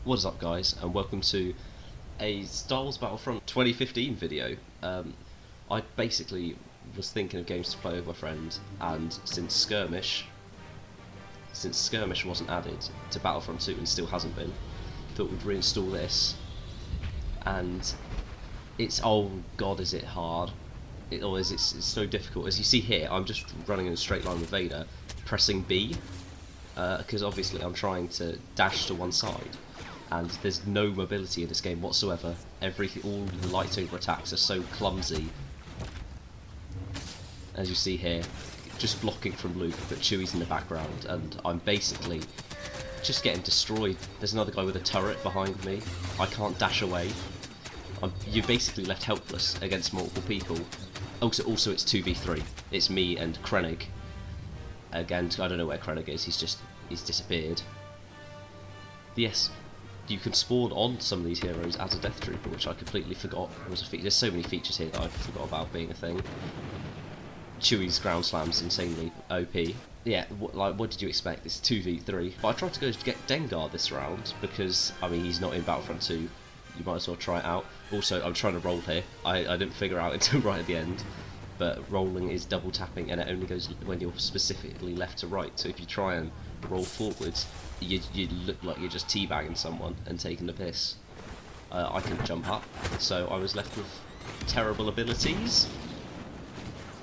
What is up, guys, and welcome to a Star Wars Battlefront 2015 video. I basically was thinking of games to play with my friend, and since Skirmish wasn't added to Battlefront 2 and still hasn't been, thought we'd reinstall this. And it's, oh god, is it hard? It's so difficult. As you see here, I'm just running in a straight line with Vader, pressing B, because obviously I'm trying to dash to one side. And there's no mobility in this game whatsoever. All the lightsaber attacks are so clumsy. As you see here, just blocking from Luke, but Chewie's in the background, and I'm basically just getting destroyed. There's another guy with a turret behind me. I can't dash away. You're basically left helpless against multiple people. Also it's 2v3. It's me and Krennic. Again, I don't know where Krennic is. He's disappeared. Yes. You can spawn on some of these heroes as a Death Trooper, which I completely forgot was a feature. There's so many features here that I forgot about being a thing. Chewie's ground slam's insanely OP. Yeah, what did you expect? It's 2v3. But I tried to go to get Dengar this round because, I mean, he's not in Battlefront 2. You might as well try it out. Also, I'm trying to roll here. I didn't figure out until right at the end. But rolling is double tapping, and it only goes when you're specifically left to right. So if you try and roll forwards, you look like you're just teabagging someone and taking the piss. I couldn't jump up, so I was left with terrible abilities.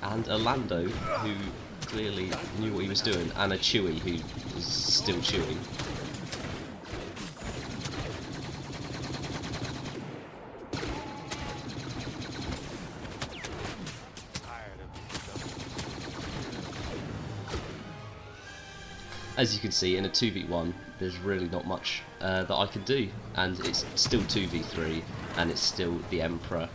And a Lando who clearly knew what he was doing, and a Chewie who is still Chewie. As you can see, in a 2v1, there's really not much that I can do, and it's still 2v3, and it's still the Emperor.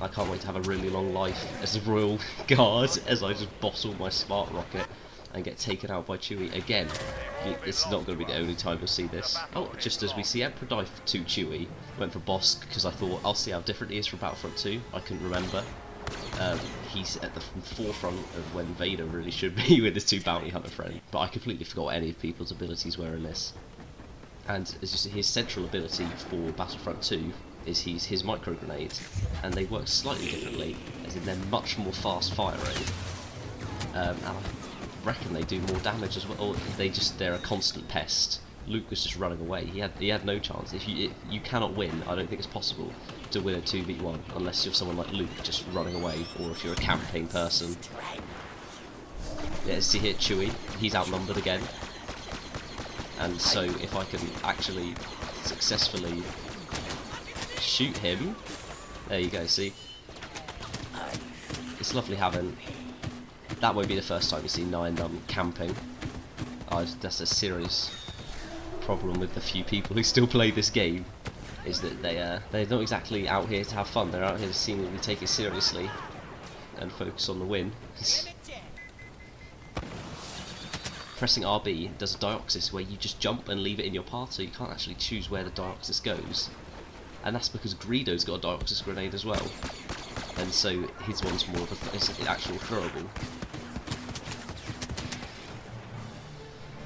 I can't wait to have a really long life as a Royal Guard, as I just boss all my smart rocket and get taken out by Chewie again. It's not going to be the only time you'll see this. Oh, just as we see Emperor die to Chewie, went for Bosk because I thought I'll see how different he is from Battlefront 2. I couldn't remember. He's at the forefront of when Vader really should be with his two bounty hunter friend. But I completely forgot what any of people's abilities were in this. And as you see, his central ability for Battlefront 2 is his micro grenades, and they work slightly differently, as in they're much more fast firing. And I reckon they do more damage as well. Or they're a constant pest. Luke was just running away. He had no chance. If you cannot win, I don't think it's possible to win a 2v1 unless you're someone like Luke just running away, or if you're a camping person. Yeah, see here, Chewie, he's outnumbered again. And so if I can actually successfully shoot him, there you go, see? It's lovely having, that won't be the first time you see 9 camping. That's a serious problem with the few people who still play this game, is that they're not exactly out here to have fun. They're out here to seemingly take it seriously and focus on the win. Pressing RB does a Dioxis where you just jump and leave it in your path, so you can't actually choose where the Dioxis goes. And that's because Greedo's got a Dioxis grenade as well, and so his one's more of it's an actual throwable.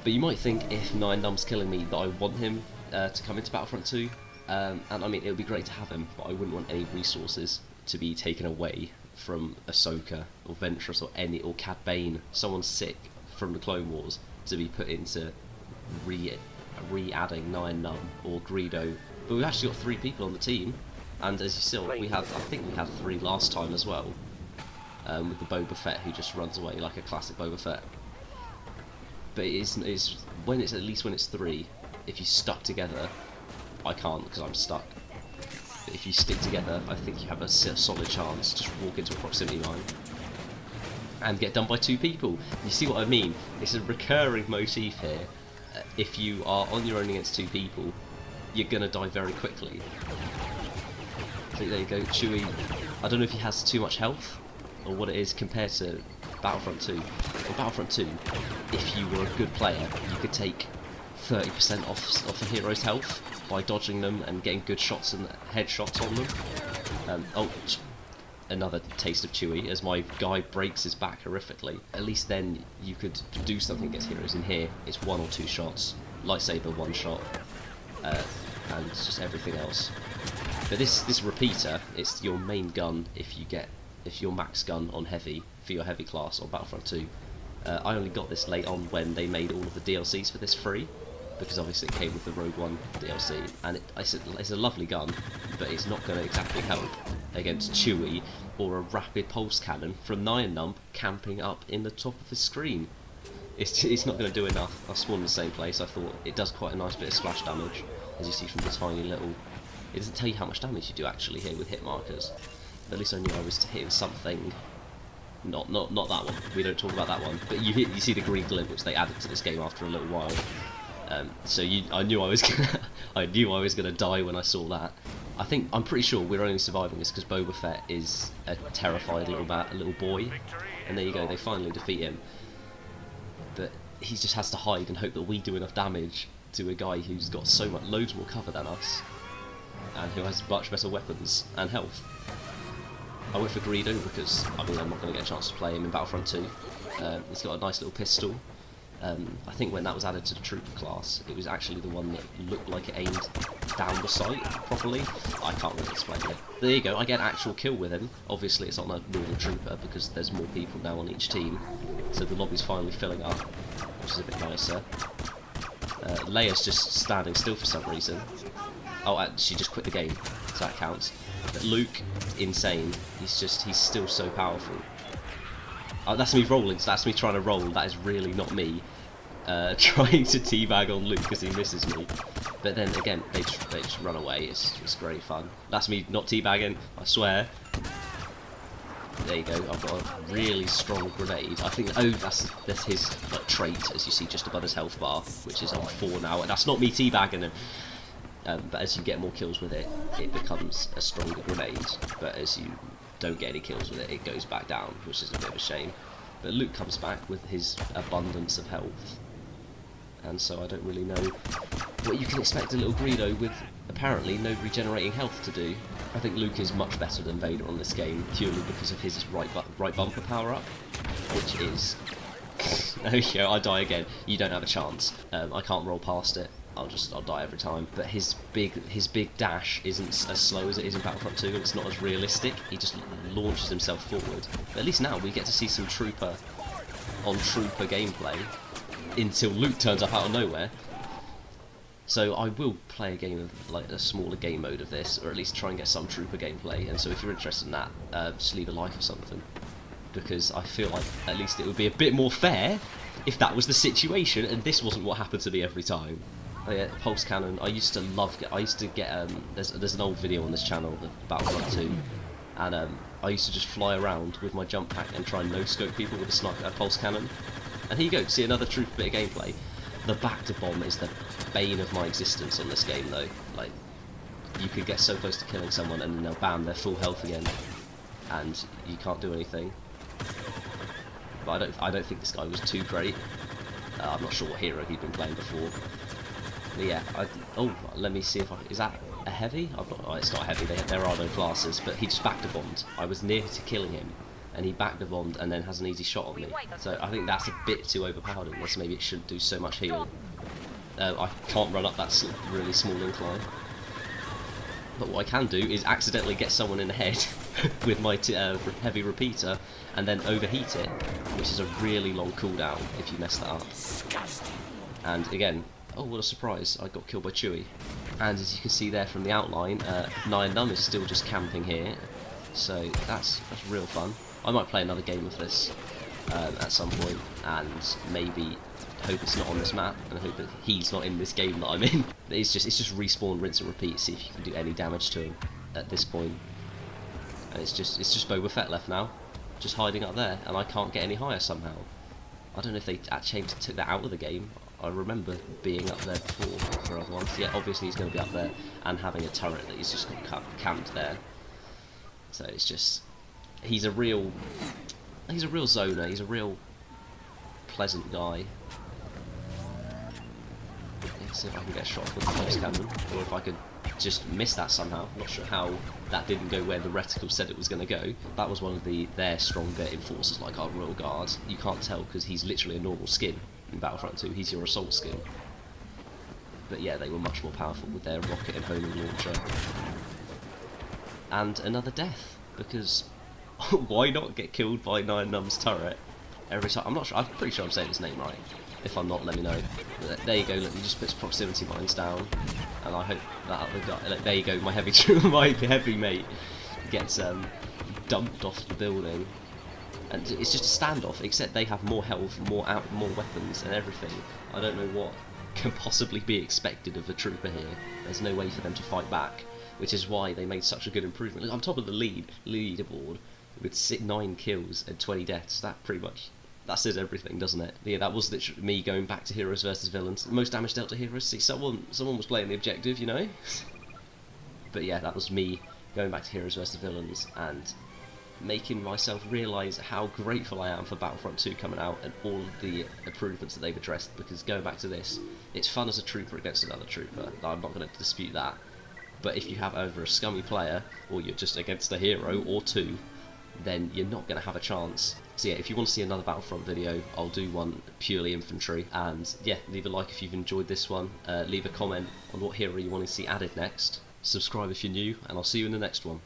But you might think if 9num's killing me that I want him to come into Battlefront 2, and I mean it would be great to have him, but I wouldn't want any resources to be taken away from Ahsoka or Ventress or Cad Bane, someone sick from the Clone Wars, to be put into re-adding 9num or Greedo. But we've actually got 3 people on the team, and as you saw, I think we had 3 last time as well, with the Boba Fett who just runs away like a classic Boba Fett. But it's when it's, at least when it's 3, if you stuck together, I can't because I'm stuck. But if you stick together, I think you have a solid chance to just walk into a proximity mine and get done by 2 people. You see what I mean? It's a recurring motif here. If you are on your own against 2 people, you're gonna die very quickly. So there you go, Chewie. I don't know if he has too much health or what it is compared to Battlefront 2. In Battlefront 2, if you were a good player, you could take 30% off a hero's health by dodging them and getting good shots and headshots on them. Another taste of Chewie, as my guy breaks his back horrifically. At least then you could do something against heroes. In here, it's 1 or 2 shots. Lightsaber, 1 shot. and just everything else. But this repeater, it's your main gun if your max gun on heavy for your heavy class on Battlefront 2. I only got this late on when they made all of the DLCs for this free, because obviously it came with the Rogue One DLC, and it's a lovely gun, but it's not going to exactly help against Chewie or a rapid pulse cannon from 9num camping up in the top of the screen. It's not going to do enough. I spawned in the same place. I thought it does quite a nice bit of splash damage, as you see from the tiny little. It doesn't tell you how much damage you do actually here with hit markers. But at least I knew I was hitting something. Not that one. We don't talk about that one. But you see the green glint which they added to this game after a little while. I knew I was gonna die when I saw that. I'm pretty sure we're only surviving this because Boba Fett is a terrified little boy, and there you go. They finally defeat him, but he just has to hide and hope that we do enough damage to a guy who's got loads more cover than us, and who has much better weapons and health. I went for Greedo because I'm not going to get a chance to play him in Battlefront 2. He's got a nice little pistol. I think when that was added to the trooper class, it was actually the one that looked like it aimed down the sight properly. I can't really explain it. There you go, I get an actual kill with him. Obviously it's on a normal trooper because there's more people now on each team, so the lobby's finally filling up, which is a bit nicer. Leia's just standing still for some reason. Oh, she just quit the game, so that counts. But Luke, insane. He's still so powerful. Oh, that's me rolling, so that's me trying to roll. That is really not me trying to teabag on Luke because he misses me. But then again, they just run away. It's great fun. That's me not teabagging, I swear. There you go. I've got a really strong grenade. I think that's his trait, as you see just above his health bar, which is on 4 now. And that's not me teabagging him. But as you get more kills with it, it becomes a stronger grenade. But as you don't get any kills with it, it goes back down, which is a bit of a shame. But Luke comes back with his abundance of health, and so I don't really know what you can expect a little Greedo with apparently no regenerating health to do. I think Luke is much better than Vader on this game, purely because of his right bumper power-up, which is... There you go, I die again. You don't have a chance. I can't roll past it. I'll die every time. But his big dash isn't as slow as it is in Battlefront 2, and it's not as realistic. He just launches himself forward. But at least now we get to see some trooper on trooper gameplay until Luke turns up out of nowhere. So I will play a game of a smaller game mode of this, or at least try and get some trooper gameplay. And so if you're interested in that, just leave a like or something, because I feel like at least it would be a bit more fair if that was the situation and this wasn't what happened to me every time. Oh yeah, pulse cannon. I used to get there's an old video on this channel of Battlefront 2, and I used to just fly around with my jump pack and try and no-scope people with a pulse cannon. And here you go, see another trooper bit of gameplay. The back-to bomb is the bane of my existence on this game though. Like, you could get so close to killing someone and then they'll bam, they're full health again, and you can't do anything. But I don't think this guy was too great. I'm not sure what hero he'd been playing before. But yeah, let me see if is that a heavy? It's not a heavy, there are no classes, but he just back-to-bombed. I was near to killing him, and he back-to-bombed and then has an easy shot on me. So I think that's a bit too overpowered in this. Maybe it shouldn't do so much heal. I can't run up that really small incline. But what I can do is accidentally get someone in the head with my heavy repeater and then overheat it, which is a really long cooldown if you mess that up. And again, oh, what a surprise, I got killed by Chewie. And as you can see there from the outline, 9num is still just camping here, so that's real fun. I might play another game of this at some point, and maybe hope it's not on this map, and hope that he's not in this game that I'm in. It's just respawn, rinse and repeat, see if you can do any damage to him at this point. And it's just Boba Fett left now, just hiding up there, and I can't get any higher somehow. I don't know if they actually took that out of the game. I remember being up there before for other ones. Yeah, obviously he's going to be up there and having a turret that he's just got camped there. So it's just, he's a real zoner. He's a real pleasant guy. Let's see if I can get a shot with the pulse cannon, or if I could just miss that somehow. Not sure how that didn't go where the reticle said it was going to go. That was one of their stronger enforcers, like our Royal Guard. You can't tell because he's literally a normal skin in Battlefront 2. He's your assault skin. But yeah, they were much more powerful with their rocket and homing launcher. And another death, because why not get killed by Nine Num's turret every time? I'm not sure, I'm pretty sure I'm saying his name right. If I'm not, let me know. But there you go, look, he just puts proximity mines down, and I hope that other guy, like, there you go, my heavy mate gets dumped off the building. And it's just a standoff, except they have more health, more weapons and everything. I don't know what can possibly be expected of a trooper here. There's no way for them to fight back, which is why they made such a good improvement. Look, I'm top of the leaderboard with 9 kills and 20 deaths. That says everything, doesn't it? Yeah, that was literally me going back to heroes versus villains. Most damage dealt to heroes. See, someone was playing the objective, you know. But yeah, that was me going back to heroes versus villains and making myself realise how grateful I am for Battlefront 2 coming out and all of the improvements that they've addressed, because going back to this, it's fun as a trooper against another trooper, I'm not going to dispute that, but if you have over a scummy player, or you're just against a hero or two, then you're not going to have a chance. So yeah, if you want to see another Battlefront video, I'll do one purely infantry, and yeah, leave a like if you've enjoyed this one, leave a comment on what hero you want to see added next, subscribe if you're new, and I'll see you in the next one.